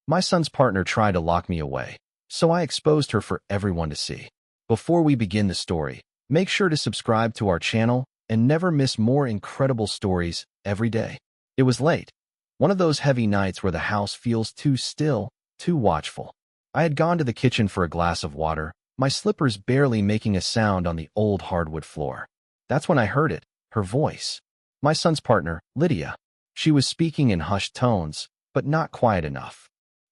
My son's partner tried to lock me away, so I exposed her for everyone to see. Before we begin the story, make sure to subscribe to our channel and never miss more incredible stories every day. It was late, one of those heavy nights where the house feels too still, too watchful. I had gone to the kitchen for a glass of water, my slippers barely making a sound on the old hardwood floor. That's when I heard it, her voice. My son's partner, Lydia. She was speaking in hushed tones, but not quiet enough.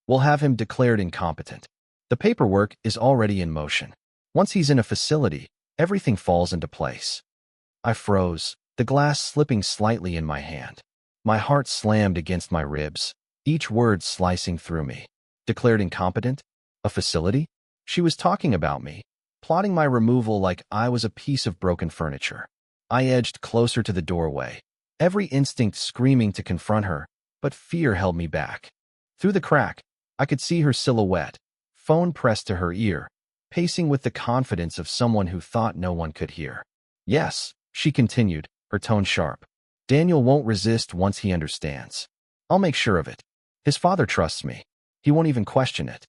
We'll have him declared incompetent. The paperwork is already in motion. Once he's in a facility, everything falls into place. I froze, the glass slipping slightly in my hand. My heart slammed against my ribs, each word slicing through me. Declared incompetent? A facility? She was talking about me, plotting my removal like I was a piece of broken furniture. I edged closer to the doorway, every instinct screaming to confront her, but fear held me back. Through the crack, I could see her silhouette, phone pressed to her ear, pacing with the confidence of someone who thought no one could hear. Yes, she continued, her tone sharp. Daniel won't resist once he understands. I'll make sure of it. His father trusts me. He won't even question it.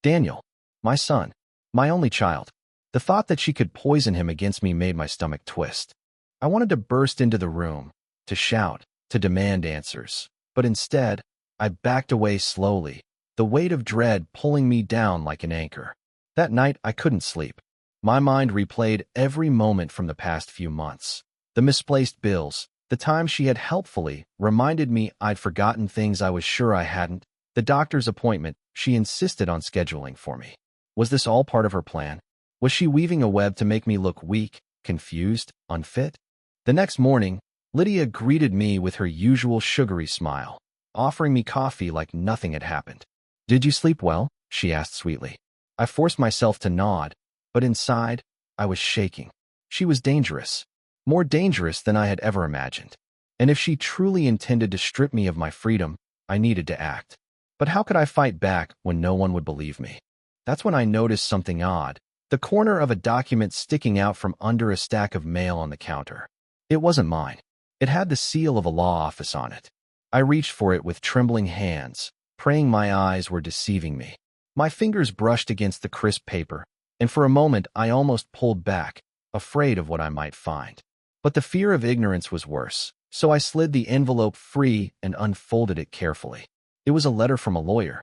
Daniel, my son, my only child. The thought that she could poison him against me made my stomach twist. I wanted to burst into the room, to shout, to demand answers. But instead, I backed away slowly, the weight of dread pulling me down like an anchor. That night, I couldn't sleep. My mind replayed every moment from the past few months. The misplaced bills, the time she had helpfully reminded me I'd forgotten things I was sure I hadn't, the doctor's appointment she insisted on scheduling for me. Was this all part of her plan? Was she weaving a web to make me look weak, confused, unfit? The next morning, Lydia greeted me with her usual sugary smile, offering me coffee like nothing had happened. Did you sleep well? She asked sweetly. I forced myself to nod, but inside, I was shaking. She was dangerous, more dangerous than I had ever imagined. And if she truly intended to strip me of my freedom, I needed to act. But how could I fight back when no one would believe me? That's when I noticed something odd, the corner of a document sticking out from under a stack of mail on the counter. It wasn't mine. It had the seal of a law office on it. I reached for it with trembling hands, praying my eyes were deceiving me. My fingers brushed against the crisp paper, and for a moment I almost pulled back, afraid of what I might find. But the fear of ignorance was worse, so I slid the envelope free and unfolded it carefully. It was a letter from a lawyer.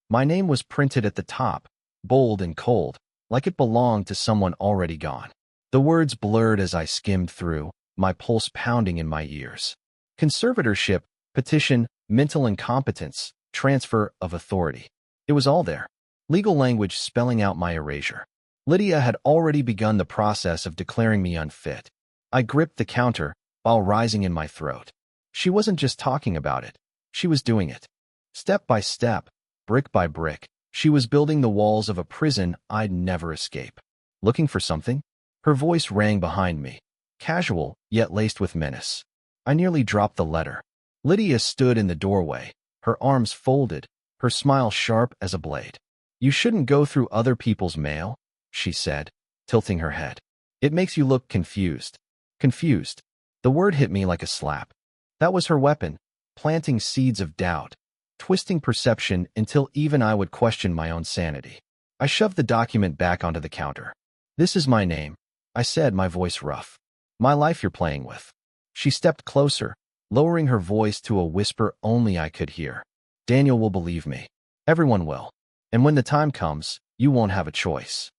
My name was printed at the top, bold and cold, like it belonged to someone already gone. The words blurred as I skimmed through, my pulse pounding in my ears. Conservatorship, petition, mental incompetence, transfer of authority. It was all there. Legal language spelling out my erasure. Lydia had already begun the process of declaring me unfit. I gripped the counter, while rising in my throat. She wasn't just talking about it. She was doing it. Step by step, brick by brick, she was building the walls of a prison I'd never escape. Looking for something? Her voice rang behind me, casual, yet laced with menace. I nearly dropped the letter. Lydia stood in the doorway, her arms folded, her smile sharp as a blade. You shouldn't go through other people's mail, she said, tilting her head. It makes you look confused. Confused. The word hit me like a slap. That was her weapon, planting seeds of doubt, twisting perception until even I would question my own sanity. I shoved the document back onto the counter. This is my name, I said, my voice rough. My life you're playing with. She stepped closer, lowering her voice to a whisper only I could hear. Daniel will believe me. Everyone will. And when the time comes, you won't have a choice.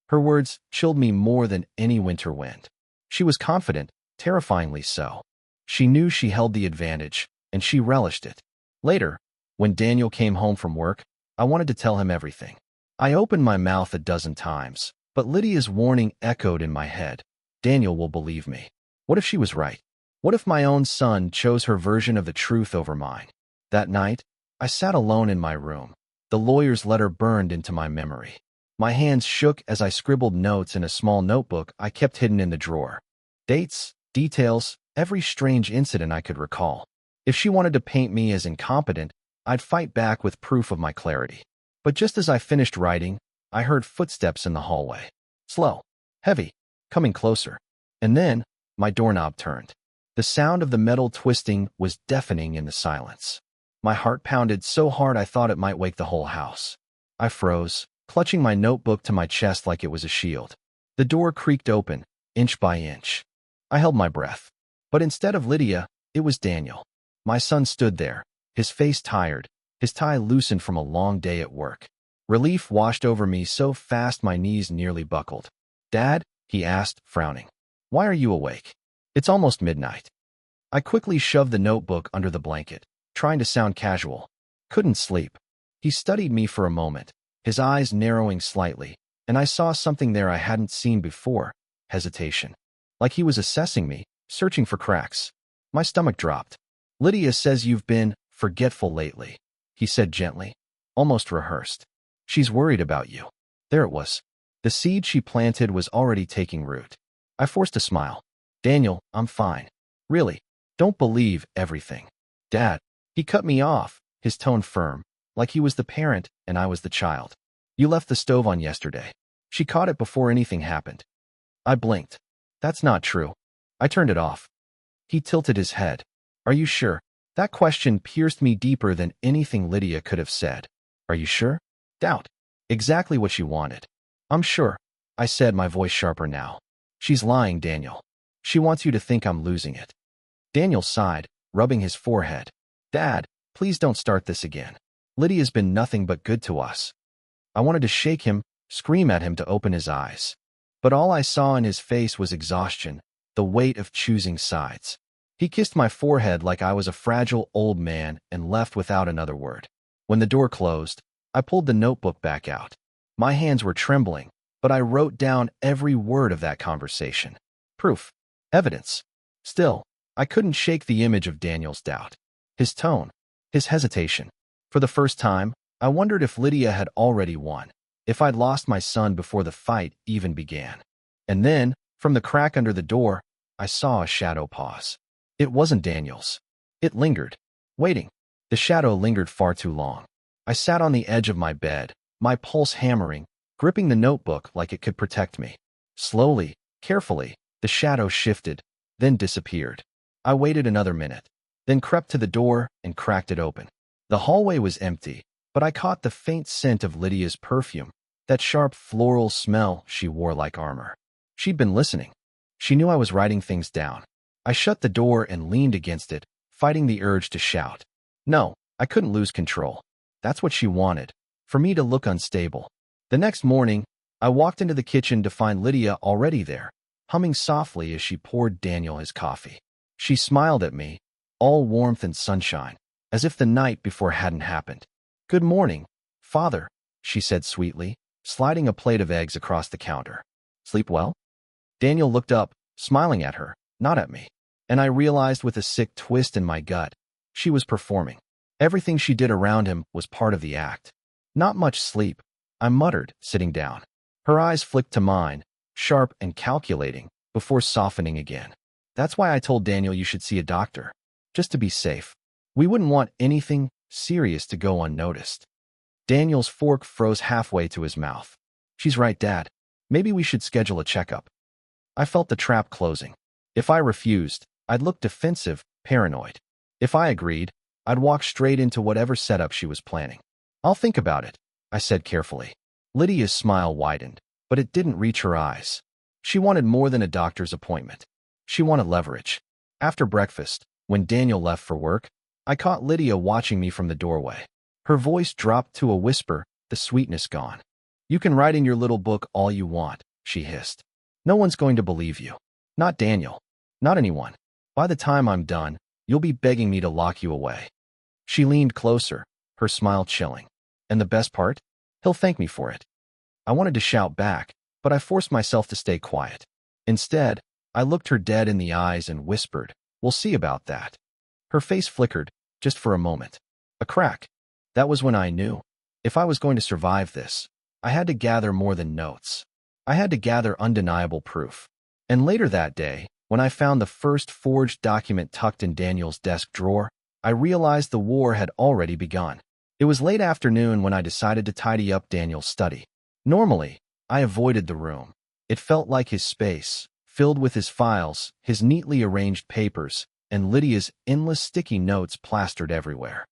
Her words chilled me more than any winter wind. She was confident, terrifyingly so. She knew she held the advantage, and she relished it. Later, when Daniel came home from work, I wanted to tell him everything. I opened my mouth a dozen times, but Lydia's warning echoed in my head. Daniel will believe me. What if she was right? What if my own son chose her version of the truth over mine? That night, I sat alone in my room. The lawyer's letter burned into my memory. My hands shook as I scribbled notes in a small notebook I kept hidden in the drawer. Dates, details, every strange incident I could recall. If she wanted to paint me as incompetent, I'd fight back with proof of my clarity. But just as I finished writing, I heard footsteps in the hallway. Slow, heavy, coming closer. And then, my doorknob turned. The sound of the metal twisting was deafening in the silence. My heart pounded so hard I thought it might wake the whole house. I froze, clutching my notebook to my chest like it was a shield. The door creaked open, inch by inch. I held my breath. But instead of Lydia, it was Daniel. My son stood there, his face tired, his tie loosened from a long day at work. Relief washed over me so fast my knees nearly buckled. "Dad?" he asked, frowning. "Why are you awake? It's almost midnight." I quickly shoved the notebook under the blanket, trying to sound casual. Couldn't sleep. He studied me for a moment, his eyes narrowing slightly, and I saw something there I hadn't seen before: hesitation. Like he was assessing me, searching for cracks. My stomach dropped. "Lydia says you've been forgetful lately," he said gently, almost rehearsed. "She's worried about you." There it was. The seed she planted was already taking root. I forced a smile. "Daniel, I'm fine. Really. Don't believe everything." "Dad." He cut me off, his tone firm, like he was the parent and I was the child. "You left the stove on yesterday. She caught it before anything happened." I blinked. "That's not true." I turned it off. He tilted his head. "Are you sure?" That question pierced me deeper than anything Lydia could have said. "Are you sure?" Doubt. Exactly what she wanted. "I'm sure," I said, my voice sharper now. "She's lying, Daniel. She wants you to think I'm losing it." Daniel sighed, rubbing his forehead. "Dad, please don't start this again. Lydia's been nothing but good to us." I wanted to shake him, scream at him to open his eyes. But all I saw in his face was exhaustion, the weight of choosing sides. He kissed my forehead like I was a fragile old man and left without another word. When the door closed, I pulled the notebook back out. My hands were trembling, but I wrote down every word of that conversation. Proof. Evidence. Still, I couldn't shake the image of Daniel's doubt. His tone. His hesitation. For the first time, I wondered if Lydia had already won, if I'd lost my son before the fight even began. And then, from the crack under the door, I saw a shadow pause. It wasn't Daniel's. It lingered, waiting. The shadow lingered far too long. I sat on the edge of my bed, my pulse hammering, gripping the notebook like it could protect me. Slowly, carefully, the shadow shifted, then disappeared. I waited another minute, then crept to the door and cracked it open. The hallway was empty, but I caught the faint scent of Lydia's perfume, that sharp floral smell she wore like armor. She'd been listening. She knew I was writing things down. I shut the door and leaned against it, fighting the urge to shout. No, I couldn't lose control. That's what she wanted, for me to look unstable. The next morning, I walked into the kitchen to find Lydia already there, humming softly as she poured Daniel his coffee. She smiled at me, all warmth and sunshine, as if the night before hadn't happened. "Good morning, Father," she said sweetly, sliding a plate of eggs across the counter. "Sleep well?" Daniel looked up, smiling at her, not at me, and I realized with a sick twist in my gut, she was performing. Everything she did around him was part of the act. "Not much sleep," I muttered, sitting down. Her eyes flicked to mine, sharp and calculating, before softening again. "That's why I told Daniel you should see a doctor. Just to be safe. We wouldn't want anything serious to go unnoticed." Daniel's fork froze halfway to his mouth. "She's right, Dad. Maybe we should schedule a checkup." I felt the trap closing. If I refused, I'd look defensive, paranoid. If I agreed, I'd walk straight into whatever setup she was planning. "I'll think about it," I said carefully. Lydia's smile widened, but it didn't reach her eyes. She wanted more than a doctor's appointment. She wanted leverage. After breakfast, when Daniel left for work, I caught Lydia watching me from the doorway. Her voice dropped to a whisper, the sweetness gone. "You can write in your little book all you want," she hissed. "No one's going to believe you. Not Daniel. Not anyone. By the time I'm done, you'll be begging me to lock you away." She leaned closer, her smile chilling. "And the best part? He'll thank me for it." I wanted to shout back, but I forced myself to stay quiet. Instead, I looked her dead in the eyes and whispered, "We'll see about that." Her face flickered, just for a moment. A crack. That was when I knew. If I was going to survive this, I had to gather more than notes. I had to gather undeniable proof. And later that day, when I found the first forged document tucked in Daniel's desk drawer, I realized the war had already begun. It was late afternoon when I decided to tidy up Daniel's study. Normally, I avoided the room. It felt like his space, filled with his files, his neatly arranged papers, and Lydia's endless sticky notes plastered everywhere.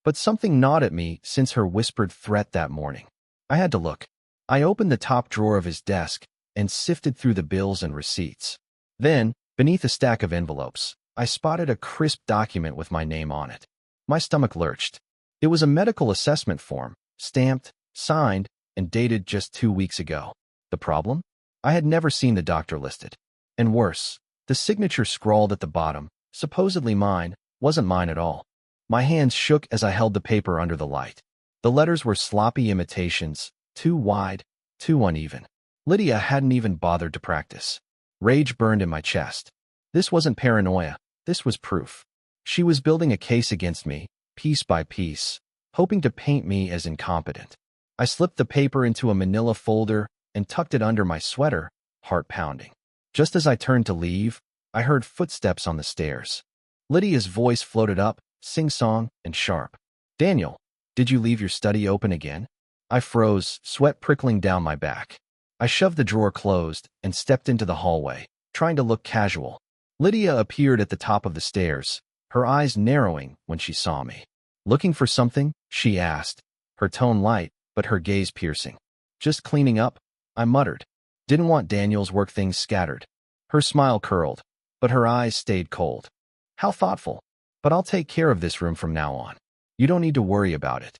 But something gnawed at me since her whispered threat that morning. I had to look. I opened the top drawer of his desk and sifted through the bills and receipts. Then, beneath a stack of envelopes, I spotted a crisp document with my name on it. My stomach lurched. It was a medical assessment form, stamped, signed, and dated just 2 weeks ago. The problem? I had never seen the doctor listed. And worse, the signature scrawled at the bottom, supposedly mine, wasn't mine at all. My hands shook as I held the paper under the light. The letters were sloppy imitations, too wide, too uneven. Lydia hadn't even bothered to practice. Rage burned in my chest. This wasn't paranoia, this was proof. She was building a case against me, piece by piece, hoping to paint me as incompetent. I slipped the paper into a manila folder and tucked it under my sweater, heart pounding. Just as I turned to leave, I heard footsteps on the stairs. Lydia's voice floated up, sing-song and sharp. "Daniel, did you leave your study open again?" I froze, sweat prickling down my back. I shoved the drawer closed and stepped into the hallway, trying to look casual. Lydia appeared at the top of the stairs, her eyes narrowing when she saw me. "Looking for something?" she asked, her tone light, but her gaze piercing. "Just cleaning up," I muttered. Didn't want Daniel's work things scattered. Her smile curled, but her eyes stayed cold. "How thoughtful. But I'll take care of this room from now on. You don't need to worry about it."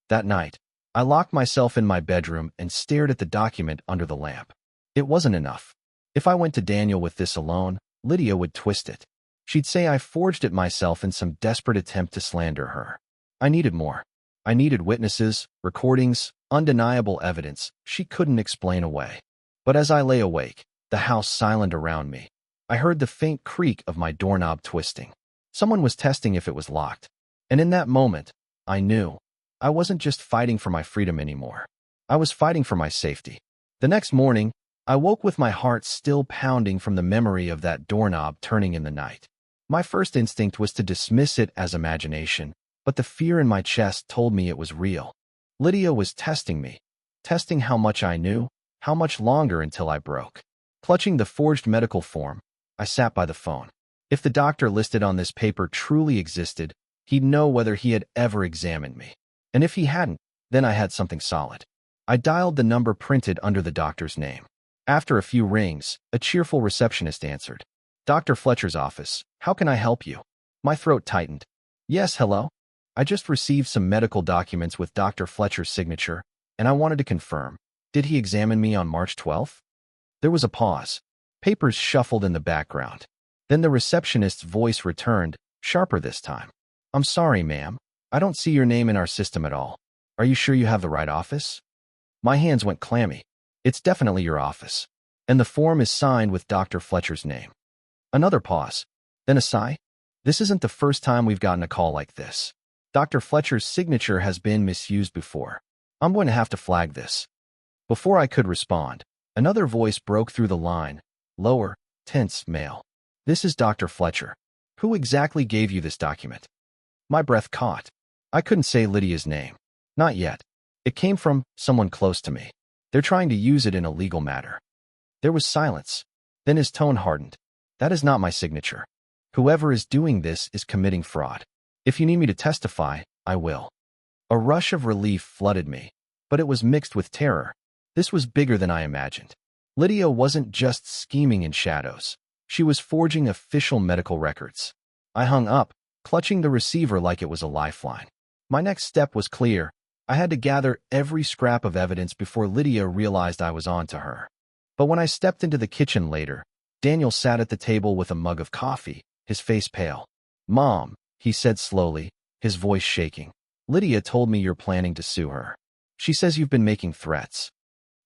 That night, I locked myself in my bedroom and stared at the document under the lamp. It wasn't enough. If I went to Daniel with this alone, Lydia would twist it. She'd say I forged it myself in some desperate attempt to slander her. I needed more. I needed witnesses, recordings, undeniable evidence she couldn't explain away. But as I lay awake, the house silent around me, I heard the faint creak of my doorknob twisting. Someone was testing if it was locked. And in that moment, I knew I wasn't just fighting for my freedom anymore. I was fighting for my safety. The next morning, I woke with my heart still pounding from the memory of that doorknob turning in the night. My first instinct was to dismiss it as imagination, but the fear in my chest told me it was real. Lydia was testing me, testing how much I knew, how much longer until I broke. Clutching the forged medical form, I sat by the phone. If the doctor listed on this paper truly existed, he'd know whether he had ever examined me. And if he hadn't, then I had something solid. I dialed the number printed under the doctor's name. After a few rings, a cheerful receptionist answered. "Dr. Fletcher's office. How can I help you?" My throat tightened. "Yes, hello? I just received some medical documents with Dr. Fletcher's signature, and I wanted to confirm. Did he examine me on March 12th? There was a pause. Papers shuffled in the background. Then the receptionist's voice returned, sharper this time. "I'm sorry, ma'am. I don't see your name in our system at all. Are you sure you have the right office?" My hands went clammy. "It's definitely your office. And the form is signed with Dr. Fletcher's name." Another pause. Then a sigh. "This isn't the first time we've gotten a call like this. Dr. Fletcher's signature has been misused before. I'm going to have to flag this." Before I could respond, another voice broke through the line, lower, tense male. "This is Dr. Fletcher. Who exactly gave you this document?" My breath caught. I couldn't say Lydia's name. Not yet. It came from someone close to me. They're trying to use it in a legal matter. There was silence. Then his tone hardened. "That is not my signature. Whoever is doing this is committing fraud. If you need me to testify, I will." A rush of relief flooded me, but it was mixed with terror. This was bigger than I imagined. Lydia wasn't just scheming in shadows. She was forging official medical records. I hung up, clutching the receiver like it was a lifeline. My next step was clear. I had to gather every scrap of evidence before Lydia realized I was on to her. But when I stepped into the kitchen later, Daniel sat at the table with a mug of coffee, his face pale. "Mom," he said slowly, his voice shaking. "Lydia told me you're planning to sue her. She says you've been making threats."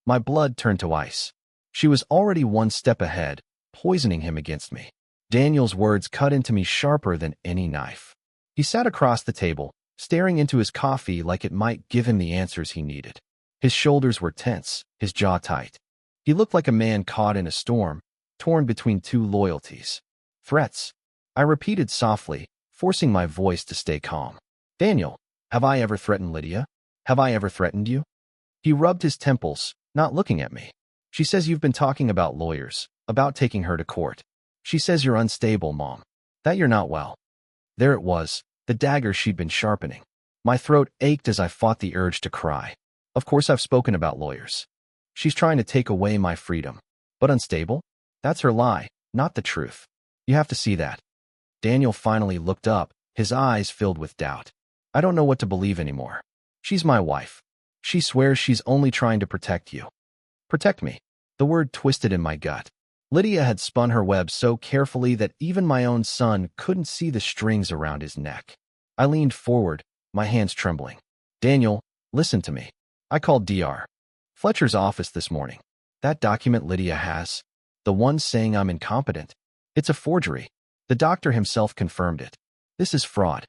My blood turned to ice. She was already one step ahead, poisoning him against me. Daniel's words cut into me sharper than any knife. He sat across the table, staring into his coffee like it might give him the answers he needed. His shoulders were tense, his jaw tight. He looked like a man caught in a storm, torn between two loyalties. "Threats," I repeated softly, forcing my voice to stay calm. "Daniel, have I ever threatened Lydia? Have I ever threatened you?" He rubbed his temples, not looking at me. "She says you've been talking about lawyers, about taking her to court. She says you're unstable, Mom. That you're not well." There it was, the dagger she'd been sharpening. My throat ached as I fought the urge to cry. Of course I've spoken about lawyers. She's trying to take away my freedom. But unstable? That's her lie, not the truth. You have to see that. Daniel finally looked up, his eyes filled with doubt. I don't know what to believe anymore. She's my wife. She swears she's only trying to protect you. Protect me. The word twisted in my gut. Lydia had spun her web so carefully that even my own son couldn't see the strings around his neck. I leaned forward, my hands trembling. Daniel, listen to me. I called Dr. Fletcher's office this morning. That document Lydia has, the one saying I'm incompetent, it's a forgery. The doctor himself confirmed it. This is fraud.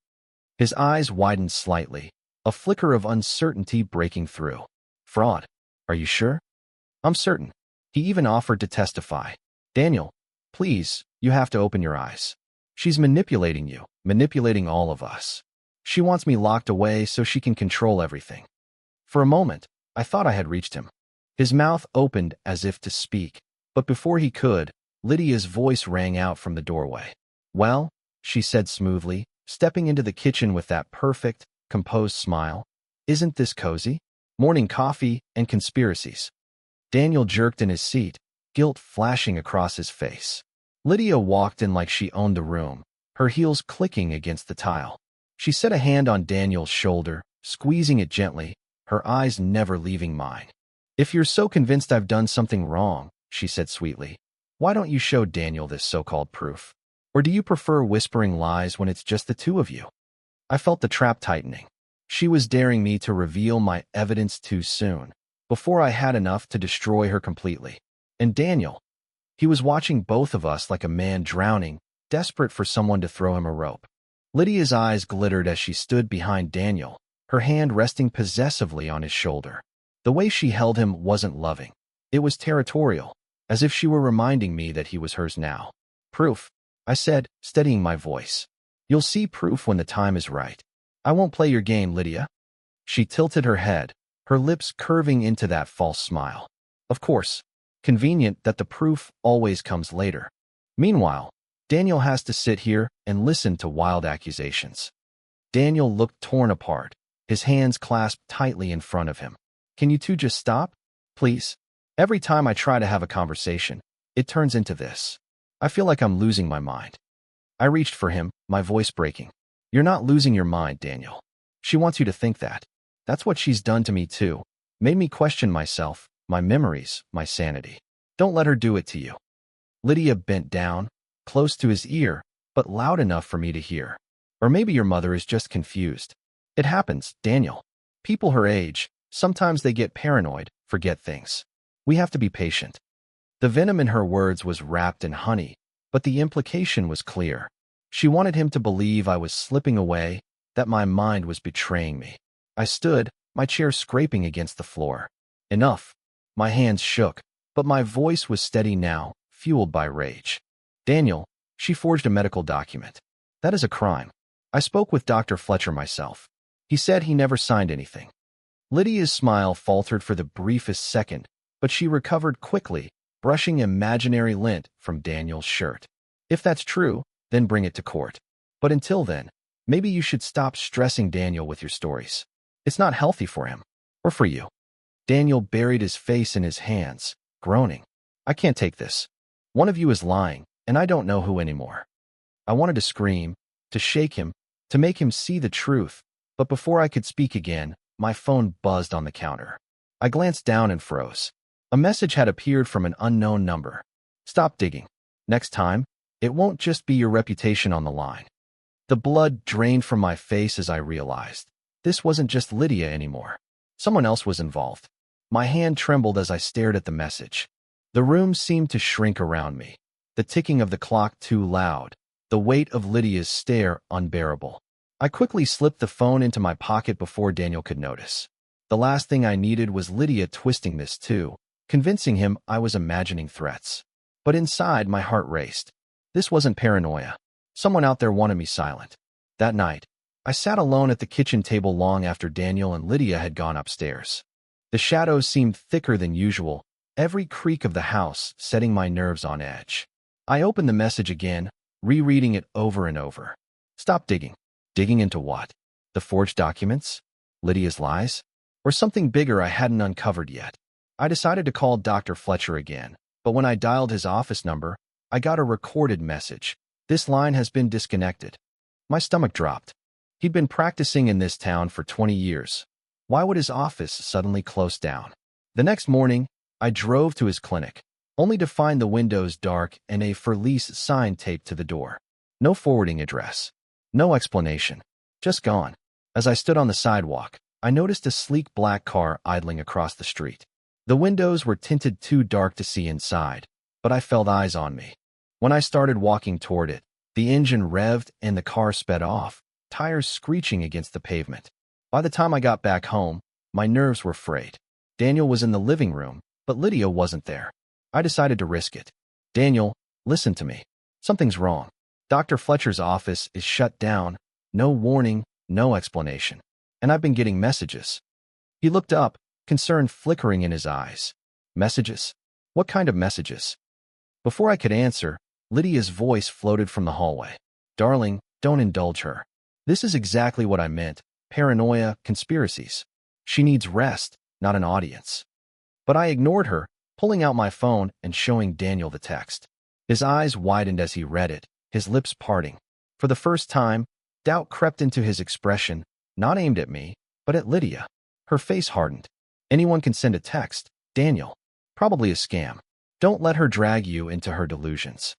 His eyes widened slightly, a flicker of uncertainty breaking through. Fraud? Are you sure? I'm certain. He even offered to testify. Daniel, please, you have to open your eyes. She's manipulating you, manipulating all of us. She wants me locked away so she can control everything. For a moment, I thought I had reached him. His mouth opened as if to speak, but before he could, Lydia's voice rang out from the doorway. Well, she said smoothly, stepping into the kitchen with that perfect, composed smile. Isn't this cozy? Morning coffee and conspiracies. Daniel jerked in his seat, guilt flashing across his face. Lydia walked in like she owned the room, her heels clicking against the tile. She set a hand on Daniel's shoulder, squeezing it gently, her eyes never leaving mine. If you're so convinced I've done something wrong, she said sweetly, why don't you show Daniel this so-called proof? Or do you prefer whispering lies when it's just the two of you? I felt the trap tightening. She was daring me to reveal my evidence too soon, before I had enough to destroy her completely. And Daniel, he was watching both of us like a man drowning, desperate for someone to throw him a rope. Lydia's eyes glittered as she stood behind Daniel, her hand resting possessively on his shoulder. The way she held him wasn't loving. It was territorial, as if she were reminding me that he was hers now. Proof, I said, steadying my voice. You'll see proof when the time is right. I won't play your game, Lydia. She tilted her head, her lips curving into that false smile. Of course, convenient that the proof always comes later. Meanwhile, Daniel has to sit here and listen to wild accusations. Daniel looked torn apart, his hands clasped tightly in front of him. Can you two just stop? Please? Every time I try to have a conversation, it turns into this. I feel like I'm losing my mind. I reached for him, my voice breaking. You're not losing your mind, Daniel. She wants you to think that. That's what she's done to me too. Made me question myself, my memories, my sanity. Don't let her do it to you. Lydia bent down, close to his ear, but loud enough for me to hear. Or maybe your mother is just confused. It happens, Daniel. People her age, sometimes they get paranoid, forget things. We have to be patient. The venom in her words was wrapped in honey, but the implication was clear. She wanted him to believe I was slipping away, that my mind was betraying me. I stood, my chair scraping against the floor. Enough. My hands shook, but my voice was steady now, fueled by rage. Daniel, she forged a medical document. That is a crime. I spoke with Dr. Fletcher myself. He said he never signed anything. Lydia's smile faltered for the briefest second, but she recovered quickly, brushing imaginary lint from Daniel's shirt. If that's true, then bring it to court. But until then, maybe you should stop stressing Daniel with your stories. It's not healthy for him. Or for you. Daniel buried his face in his hands, groaning. I can't take this. One of you is lying, and I don't know who anymore. I wanted to scream, to shake him, to make him see the truth, but before I could speak again, my phone buzzed on the counter. I glanced down and froze. A message had appeared from an unknown number. Stop digging. Next time, it won't just be your reputation on the line. The blood drained from my face as I realized. This wasn't just Lydia anymore. Someone else was involved. My hand trembled as I stared at the message. The room seemed to shrink around me. The ticking of the clock too loud. The weight of Lydia's stare unbearable. I quickly slipped the phone into my pocket before Daniel could notice. The last thing I needed was Lydia twisting this too, convincing him I was imagining threats. But inside, my heart raced. This wasn't paranoia. Someone out there wanted me silent. That night, I sat alone at the kitchen table long after Daniel and Lydia had gone upstairs. The shadows seemed thicker than usual, every creak of the house setting my nerves on edge. I opened the message again, rereading it over and over. Stop digging. Digging into what? The forged documents? Lydia's lies? Or something bigger I hadn't uncovered yet? I decided to call Dr. Fletcher again, but when I dialed his office number, I got a recorded message. This line has been disconnected. My stomach dropped. He'd been practicing in this town for 20 years. Why would his office suddenly close down? The next morning, I drove to his clinic, only to find the windows dark and a for lease sign taped to the door. No forwarding address. No explanation. Just gone. As I stood on the sidewalk, I noticed a sleek black car idling across the street. The windows were tinted too dark to see inside, but I felt eyes on me. When I started walking toward it, the engine revved and the car sped off, tires screeching against the pavement. By the time I got back home, my nerves were frayed. Daniel was in the living room, but Lydia wasn't there. I decided to risk it. Daniel, listen to me. Something's wrong. Dr. Fletcher's office is shut down. No warning, no explanation. And I've been getting messages. He looked up, concern flickering in his eyes. Messages? What kind of messages? Before I could answer, Lydia's voice floated from the hallway. Darling, don't indulge her. This is exactly what I meant. Paranoia, conspiracies. She needs rest, not an audience. But I ignored her, pulling out my phone and showing Daniel the text. His eyes widened as he read it, his lips parting. For the first time, doubt crept into his expression, not aimed at me, but at Lydia. Her face hardened. Anyone can send a text, Daniel. Probably a scam. Don't let her drag you into her delusions.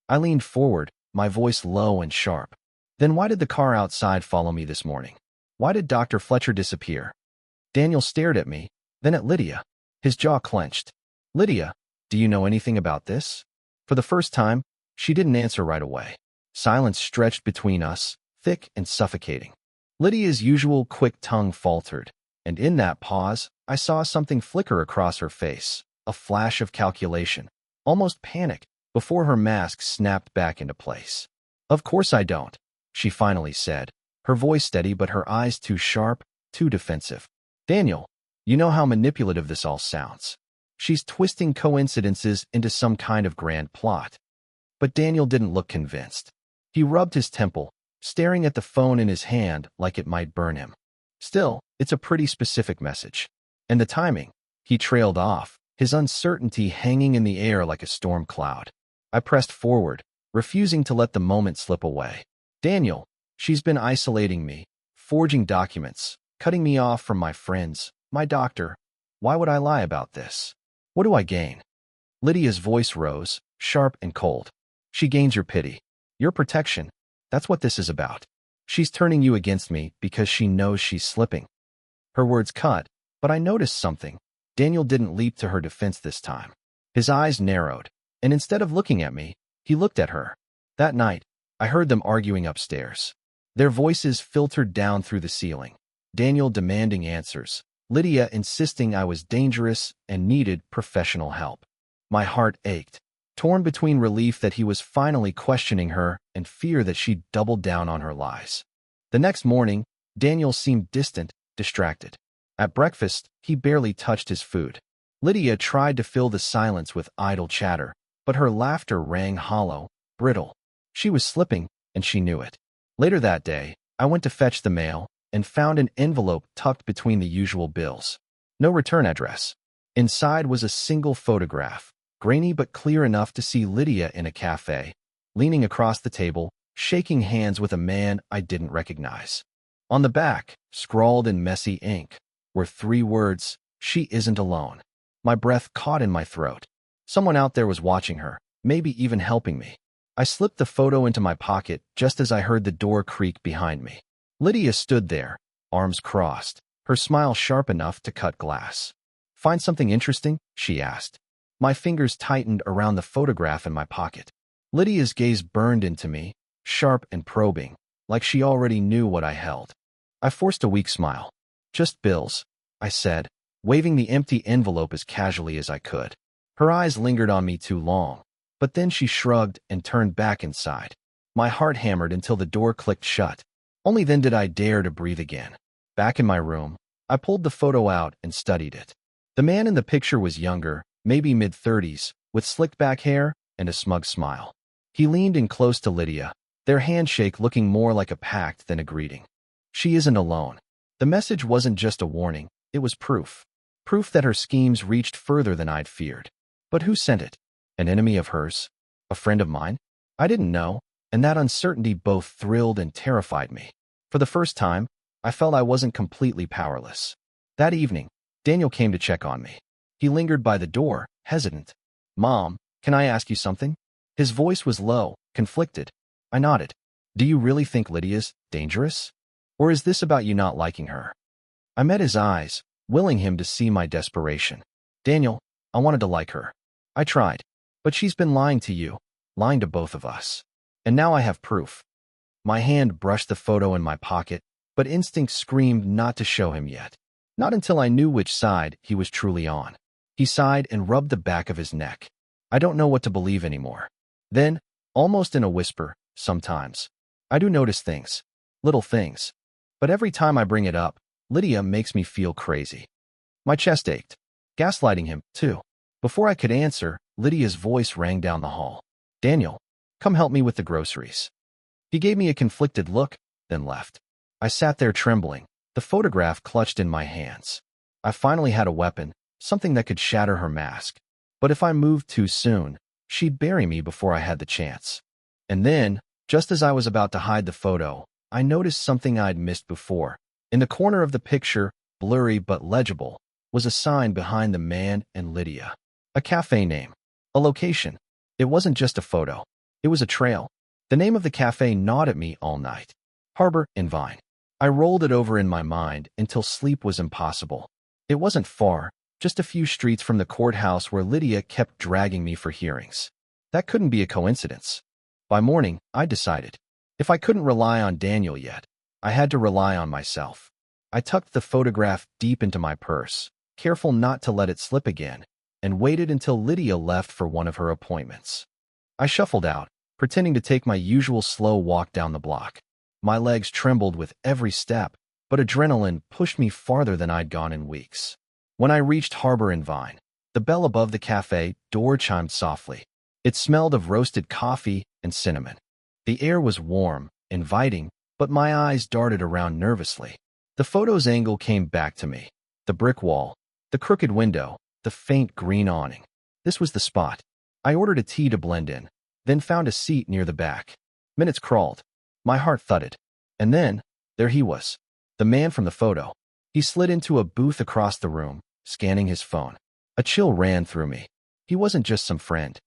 I leaned forward, my voice low and sharp. Then why did the car outside follow me this morning? Why did Dr. Fletcher disappear? Daniel stared at me, then at Lydia. His jaw clenched. Lydia, do you know anything about this? For the first time, she didn't answer right away. Silence stretched between us, thick and suffocating. Lydia's usual quick tongue faltered, and in that pause, I saw something flicker across her face, a flash of calculation, almost panic, before her mask snapped back into place. Of course I don't, she finally said, her voice steady but her eyes too sharp, too defensive. Daniel, you know how manipulative this all sounds. She's twisting coincidences into some kind of grand plot. But Daniel didn't look convinced. He rubbed his temple, staring at the phone in his hand like it might burn him. Still, it's a pretty specific message. And the timing. He trailed off, his uncertainty hanging in the air like a storm cloud. I pressed forward, refusing to let the moment slip away. Daniel, she's been isolating me, forging documents, cutting me off from my friends, my doctor. Why would I lie about this? What do I gain? Lydia's voice rose, sharp and cold. She gains your pity, your protection. That's what this is about. She's turning you against me because she knows she's slipping. Her words cut, but I noticed something. Daniel didn't leap to her defense this time. His eyes narrowed, and instead of looking at me, he looked at her. That night, I heard them arguing upstairs. Their voices filtered down through the ceiling. Daniel demanding answers, Lydia insisting I was dangerous and needed professional help. My heart ached, torn between relief that he was finally questioning her and fear that she'd doubled down on her lies. The next morning, Daniel seemed distant, distracted. At breakfast, he barely touched his food. Lydia tried to fill the silence with idle chatter, but her laughter rang hollow, brittle. She was slipping, and she knew it. Later that day, I went to fetch the mail and found an envelope tucked between the usual bills. No return address. Inside was a single photograph, grainy but clear enough to see Lydia in a cafe, leaning across the table, shaking hands with a man I didn't recognize. On the back, scrawled in messy ink, were 3 words, "She isn't alone." My breath caught in my throat. Someone out there was watching her, maybe even helping me. I slipped the photo into my pocket just as I heard the door creak behind me. Lydia stood there, arms crossed, her smile sharp enough to cut glass. "Find something interesting?" she asked. My fingers tightened around the photograph in my pocket. Lydia's gaze burned into me, sharp and probing, like she already knew what I held. I forced a weak smile. "Just bills," I said, waving the empty envelope as casually as I could. Her eyes lingered on me too long, but then she shrugged and turned back inside. My heart hammered until the door clicked shut. Only then did I dare to breathe again. Back in my room, I pulled the photo out and studied it. The man in the picture was younger, maybe mid-30s, with slicked back hair and a smug smile. He leaned in close to Lydia, their handshake looking more like a pact than a greeting. She isn't alone. The message wasn't just a warning, it was proof. Proof that her schemes reached further than I'd feared. But who sent it? An enemy of hers? A friend of mine? I didn't know, and that uncertainty both thrilled and terrified me. For the first time, I felt I wasn't completely powerless. That evening, Daniel came to check on me. He lingered by the door, hesitant. "Mom, can I ask you something?" His voice was low, conflicted. I nodded. "Do you really think Lydia's dangerous? Or is this about you not liking her?" I met his eyes, willing him to see my desperation. "Daniel, I wanted to like her. I tried. But she's been lying to you, lying to both of us. And now I have proof." My hand brushed the photo in my pocket, but instinct screamed not to show him yet. Not until I knew which side he was truly on. He sighed and rubbed the back of his neck. "I don't know what to believe anymore." Then, almost in a whisper, "Sometimes. I do notice things. Little things. But every time I bring it up, Lydia makes me feel crazy." My chest ached. Gaslighting him, too. Before I could answer, Lydia's voice rang down the hall. "Daniel, come help me with the groceries." He gave me a conflicted look, then left. I sat there trembling, the photograph clutched in my hands. I finally had a weapon, something that could shatter her mask. But if I moved too soon, she'd bury me before I had the chance. And then, just as I was about to hide the photo, I noticed something I'd missed before. In the corner of the picture, blurry but legible, was a sign behind the man and Lydia. A cafe name. A location. It wasn't just a photo. It was a trail. The name of the cafe gnawed at me all night. Harbor in Vine. I rolled it over in my mind until sleep was impossible. It wasn't far, just a few streets from the courthouse where Lydia kept dragging me for hearings. That couldn't be a coincidence. By morning, I decided. If I couldn't rely on Daniel yet, I had to rely on myself. I tucked the photograph deep into my purse, careful not to let it slip again, and waited until Lydia left for one of her appointments. I shuffled out, pretending to take my usual slow walk down the block. My legs trembled with every step, but adrenaline pushed me farther than I'd gone in weeks. When I reached Harbor and Vine, the bell above the cafe door chimed softly. It smelled of roasted coffee and cinnamon. The air was warm, inviting, but my eyes darted around nervously. The photo's angle came back to me. The brick wall, the crooked window, the faint green awning. This was the spot. I ordered a tea to blend in, then found a seat near the back. Minutes crawled. My heart thudded. And then, there he was. The man from the photo. He slid into a booth across the room, scanning his phone. A chill ran through me. He wasn't just some friend.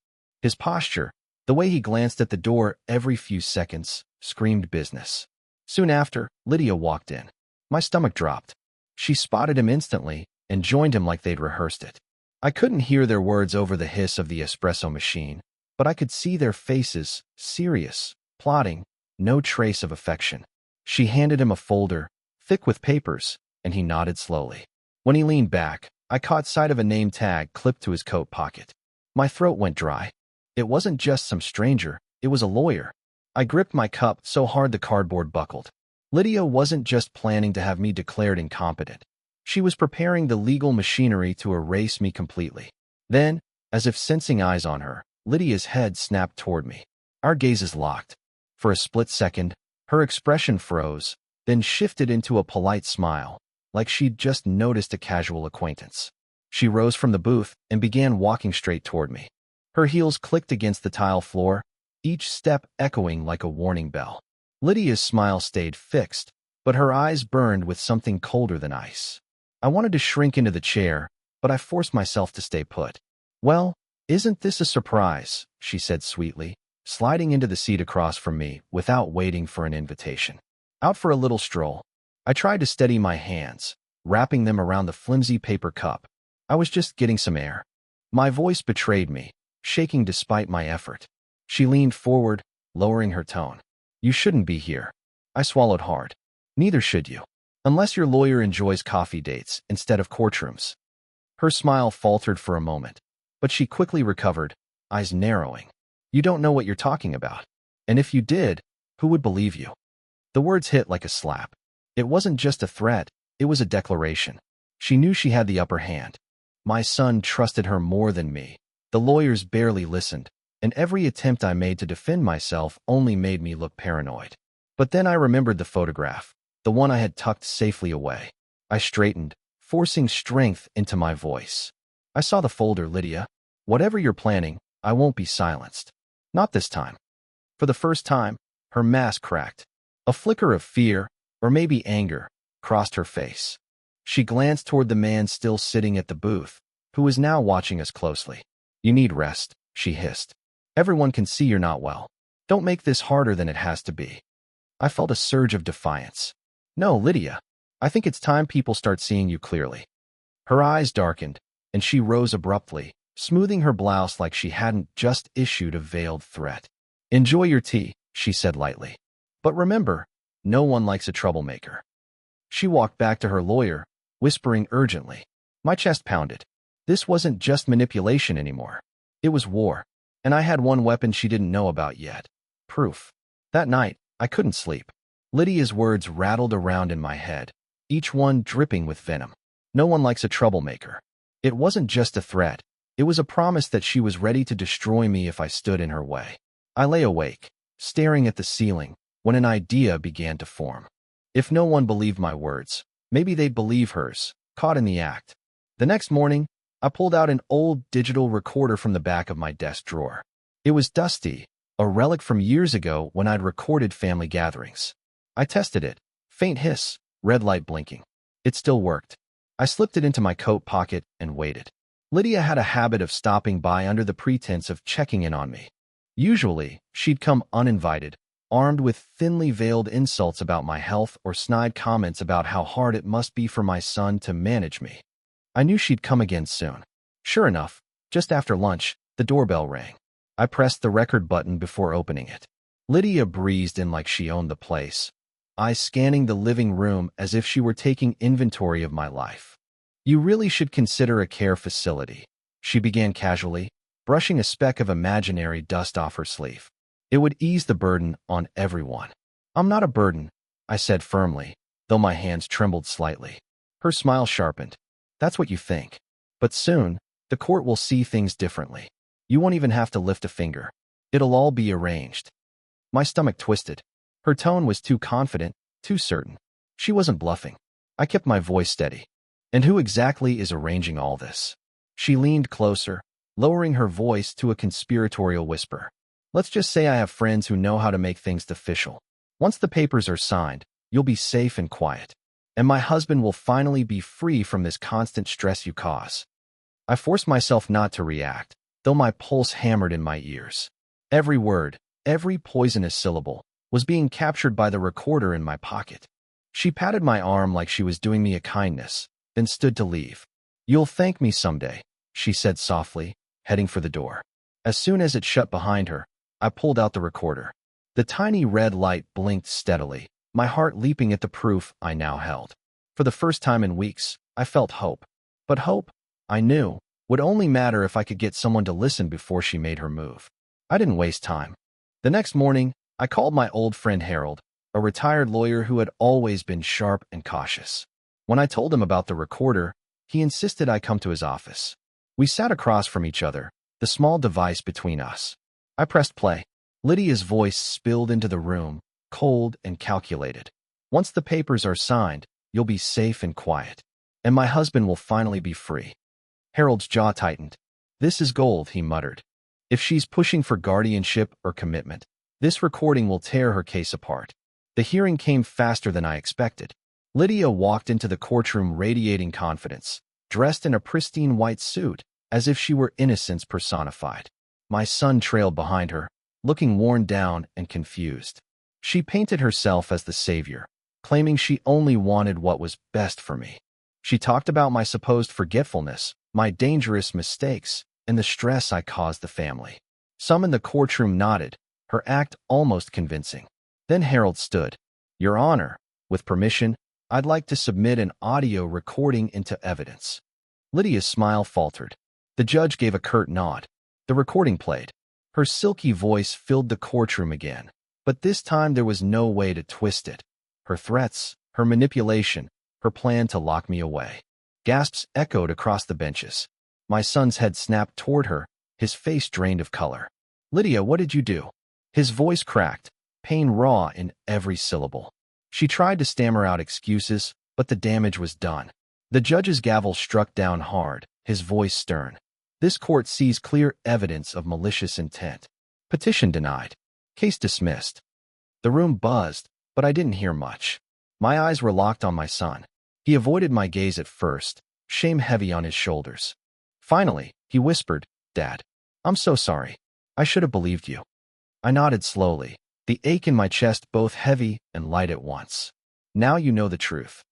His posture, the way he glanced at the door every few seconds, screamed business. Soon after, Lydia walked in. My stomach dropped. She spotted him instantly and joined him like they'd rehearsed it. I couldn't hear their words over the hiss of the espresso machine, but I could see their faces, serious, plotting, no trace of affection. She handed him a folder, thick with papers, and he nodded slowly. When he leaned back, I caught sight of a name tag clipped to his coat pocket. My throat went dry. It wasn't just some stranger, it was a lawyer. I gripped my cup so hard the cardboard buckled. Lydia wasn't just planning to have me declared incompetent. She was preparing the legal machinery to erase me completely. Then, as if sensing eyes on her, Lydia's head snapped toward me. Our gazes locked. For a split second, her expression froze, then shifted into a polite smile, like she'd just noticed a casual acquaintance. She rose from the booth and began walking straight toward me. Her heels clicked against the tile floor, each step echoing like a warning bell. Lydia's smile stayed fixed, but her eyes burned with something colder than ice. I wanted to shrink into the chair, but I forced myself to stay put. "Well, isn't this a surprise?" she said sweetly, sliding into the seat across from me without waiting for an invitation. "Out for a little stroll." I tried to steady my hands, wrapping them around the flimsy paper cup. I was just getting some air. My voice betrayed me, shaking despite my effort. She leaned forward, lowering her tone. "You shouldn't be here." I swallowed hard. "Neither should you. Unless your lawyer enjoys coffee dates instead of courtrooms." Her smile faltered for a moment, but she quickly recovered, eyes narrowing. "You don't know what you're talking about. And if you did, who would believe you?" The words hit like a slap. It wasn't just a threat, it was a declaration. She knew she had the upper hand. My son trusted her more than me. The lawyers barely listened, and every attempt I made to defend myself only made me look paranoid. But then I remembered the photograph, the one I had tucked safely away. I straightened, forcing strength into my voice. I saw the folder, Lydia. Whatever you're planning, I won't be silenced. Not this time. For the first time, her mask cracked. A flicker of fear, or maybe anger, crossed her face. She glanced toward the man still sitting at the booth, who was now watching us closely. You need rest, she hissed. Everyone can see you're not well. Don't make this harder than it has to be. I felt a surge of defiance. No, Lydia. I think it's time people start seeing you clearly. Her eyes darkened, and she rose abruptly, smoothing her blouse like she hadn't just issued a veiled threat. Enjoy your tea, she said lightly. But remember, no one likes a troublemaker. She walked back to her lawyer, whispering urgently. My chest pounded. This wasn't just manipulation anymore. It was war, and I had one weapon she didn't know about yet. Proof. That night, I couldn't sleep. Lydia's words rattled around in my head, each one dripping with venom. No one likes a troublemaker. It wasn't just a threat. It was a promise that she was ready to destroy me if I stood in her way. I lay awake, staring at the ceiling, when an idea began to form. If no one believed my words, maybe they'd believe hers, caught in the act. The next morning, I pulled out an old digital recorder from the back of my desk drawer. It was dusty, a relic from years ago when I'd recorded family gatherings. I tested it. Faint hiss, red light blinking. It still worked. I slipped it into my coat pocket and waited. Lydia had a habit of stopping by under the pretense of checking in on me. Usually, she'd come uninvited, armed with thinly veiled insults about my health or snide comments about how hard it must be for my son to manage me. I knew she'd come again soon. Sure enough, just after lunch, the doorbell rang. I pressed the record button before opening it. Lydia breezed in like she owned the place, eyes scanning the living room as if she were taking inventory of my life. You really should consider a care facility, she began casually, brushing a speck of imaginary dust off her sleeve. It would ease the burden on everyone. I'm not a burden, I said firmly, though my hands trembled slightly. Her smile sharpened. That's what you think. But soon, the court will see things differently. You won't even have to lift a finger. It'll all be arranged. My stomach twisted. Her tone was too confident, too certain. She wasn't bluffing. I kept my voice steady. And who exactly is arranging all this? She leaned closer, lowering her voice to a conspiratorial whisper. Let's just say I have friends who know how to make things official. Once the papers are signed, you'll be safe and quiet. And my husband will finally be free from this constant stress you cause. I forced myself not to react, though my pulse hammered in my ears. Every word, every poisonous syllable, was being captured by the recorder in my pocket. She patted my arm like she was doing me a kindness, then stood to leave. You'll thank me someday, she said softly, heading for the door. As soon as it shut behind her, I pulled out the recorder. The tiny red light blinked steadily, my heart leaping at the proof I now held. For the first time in weeks, I felt hope. But hope, I knew, would only matter if I could get someone to listen before she made her move. I didn't waste time. The next morning, I called my old friend Harold, a retired lawyer who had always been sharp and cautious. When I told him about the recorder, he insisted I come to his office. We sat across from each other, the small device between us. I pressed play. Lydia's voice spilled into the room, cold and calculated. Once the papers are signed, you'll be safe and quiet. And my husband will finally be free. Harold's jaw tightened. This is gold, he muttered. If she's pushing for guardianship or commitment, this recording will tear her case apart. The hearing came faster than I expected. Lydia walked into the courtroom radiating confidence, dressed in a pristine white suit, as if she were innocence personified. My son trailed behind her, looking worn down and confused. She painted herself as the savior, claiming she only wanted what was best for me. She talked about my supposed forgetfulness, my dangerous mistakes, and the stress I caused the family. Some in the courtroom nodded, her act almost convincing. Then Harold stood. Your Honor, with permission, I'd like to submit an audio recording into evidence. Lydia's smile faltered. The judge gave a curt nod. The recording played. Her silky voice filled the courtroom again, but this time there was no way to twist it. Her threats, her manipulation, her plan to lock me away. Gasps echoed across the benches. My son's head snapped toward her, his face drained of color. Lydia, what did you do? His voice cracked, pain raw in every syllable. She tried to stammer out excuses, but the damage was done. The judge's gavel struck down hard, his voice stern. This court sees clear evidence of malicious intent. Petition denied. Case dismissed. The room buzzed, but I didn't hear much. My eyes were locked on my son. He avoided my gaze at first, shame heavy on his shoulders. Finally, he whispered, "Dad, I'm so sorry. I should have believed you." I nodded slowly, the ache in my chest both heavy and light at once. "Now you know the truth."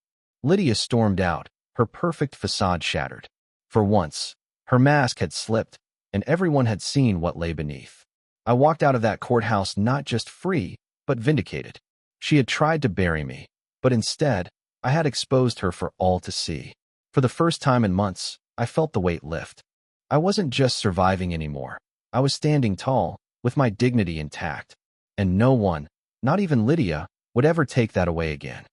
Lydia stormed out, her perfect facade shattered. For once, her mask had slipped, and everyone had seen what lay beneath. I walked out of that courthouse not just free, but vindicated. She had tried to bury me, but instead, I had exposed her for all to see. For the first time in months, I felt the weight lift. I wasn't just surviving anymore. I was standing tall, with my dignity intact. And no one, not even Lydia, would ever take that away again.